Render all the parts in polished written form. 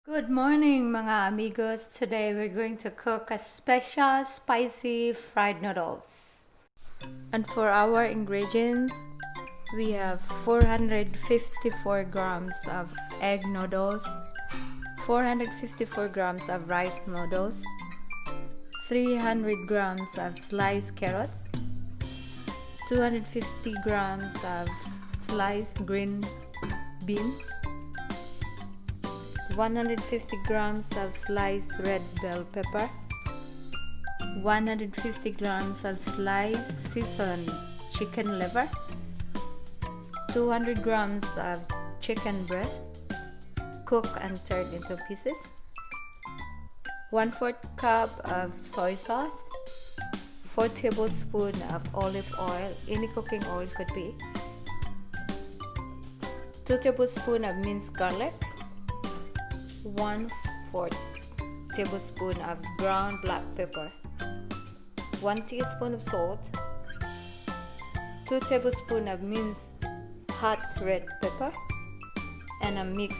Good morning mga amigos. Today we're going to cook a special spicy fried noodles. And for our ingredients, we have 454 grams of egg noodles, 454 grams of rice noodles, 300 grams of sliced carrots, 250 grams of sliced green beans, 150 grams of sliced red bell pepper, 150 grams of sliced seasoned chicken liver, 200 grams of chicken breast, cooked and turned into pieces, 1/4 cup of soy sauce, 4 tablespoons of olive oil, any cooking oil could be, 2 tablespoons of minced garlic, 1/4 tablespoon of ground black pepper, 1 teaspoon of salt, 2 tablespoons of minced hot red pepper, and a mixed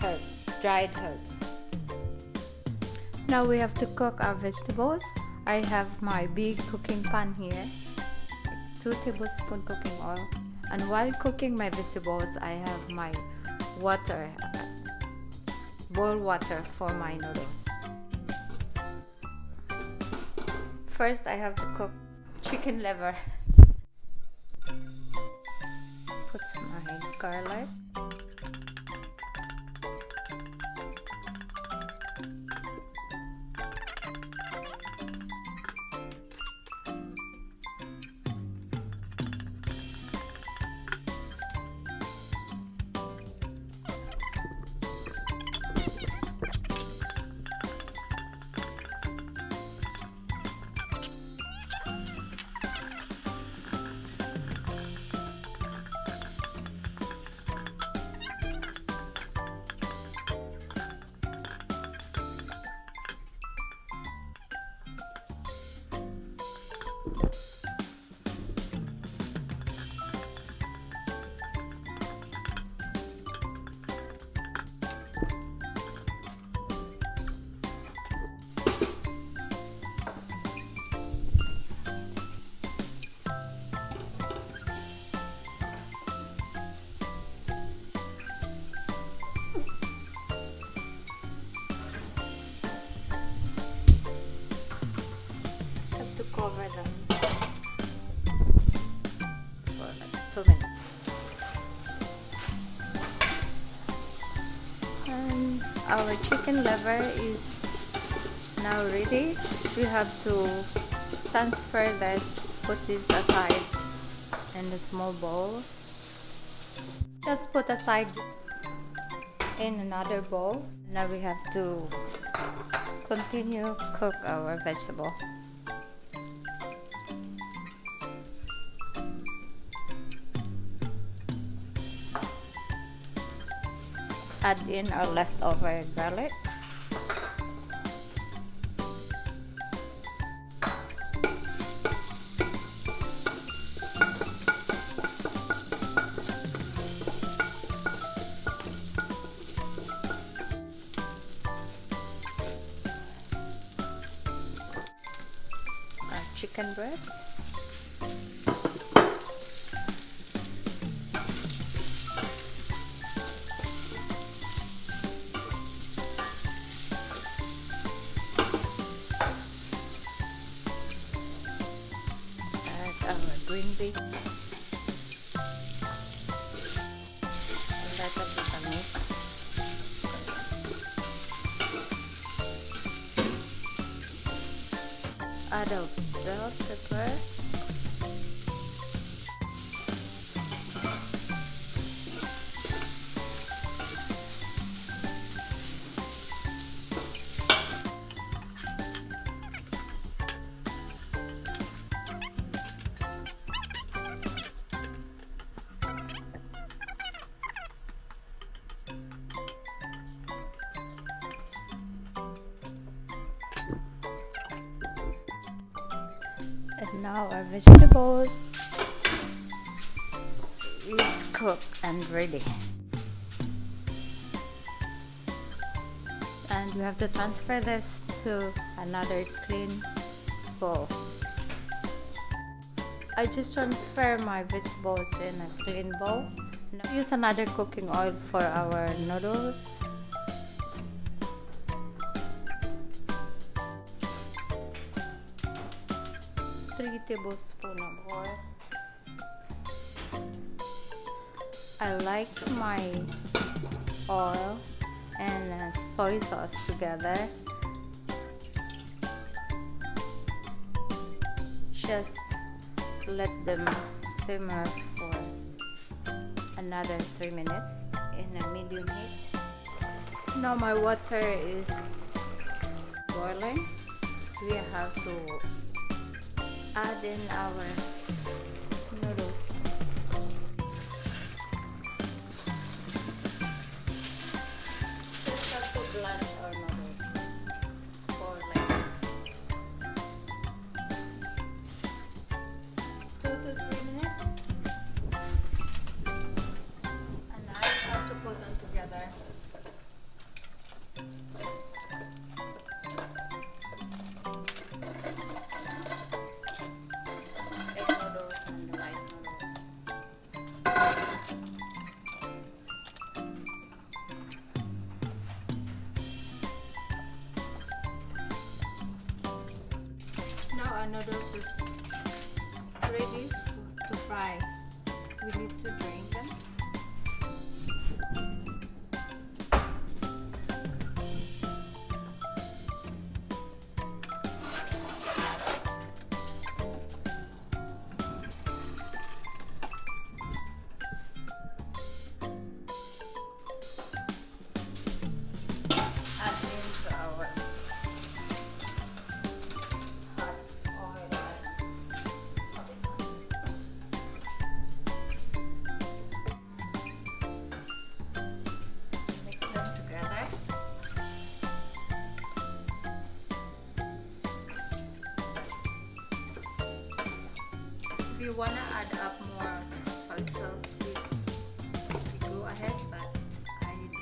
herbs, dried herbs. Now we have to cook our vegetables. I have my big cooking pan here, 2 tablespoons cooking oil, and while cooking my vegetables, I have my water, boil water for my noodles. First, I have to cook chicken liver. Put my garlic. To cover them for like 2 minutes. And our chicken liver is now ready. We have to transfer that, put this aside in a small bowl. Just put aside in another bowl. Now we have to continue cook our vegetable. Add in our leftover garlic. Our chicken breast. Our green beans, a little bit of mix. Add a bell pepper, and now our vegetables is cooked and ready. And we have to transfer this to another clean bowl. I just transfer my vegetables in a clean bowl. Now use another cooking oil for our noodles. Three tablespoons of oil. I like my oil and soy sauce together. Just let them simmer for another 3 minutes in a medium heat. Now my water is boiling. We have to add in our noodles. Just have to blend our noodles for like 2 to 3 minutes. And I have to put them together. Now our noodles is ready to fry. We need to drain them. Add into our if you wanna add up more soy sauce, you go ahead, but I need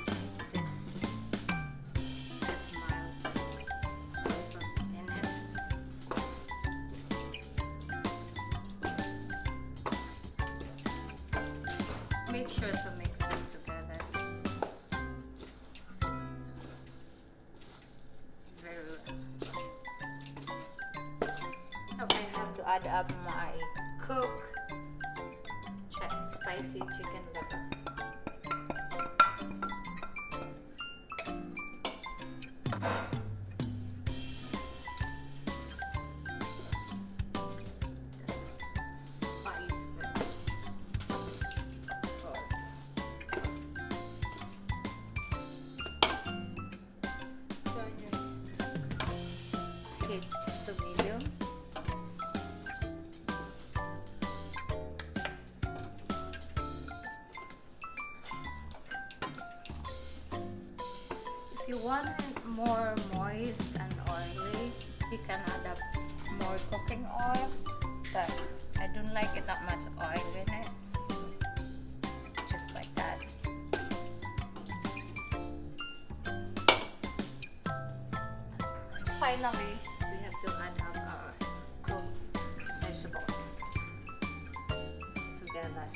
this just mild soy sauce in it. Make sure to mix them together. Very well. Now I have to add up my cooked spicy chicken liver. Heat to medium. If you want it more moist and oily, you can add up more cooking oil, but I don't like it that much oil in it. Just like that. Finally, we have to add up our cooked vegetables together.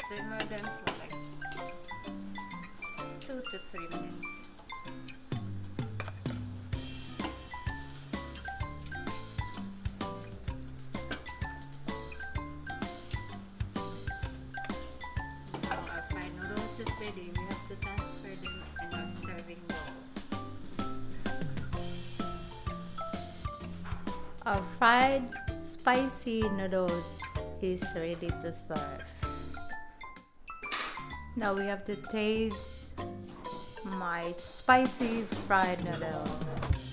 Simmer them for like 2 to 3 minutes. Now our fried noodles is ready. We have to transfer them in our serving bowl. Our fried spicy noodles is ready to serve. Now we have to taste my spicy fried noodles.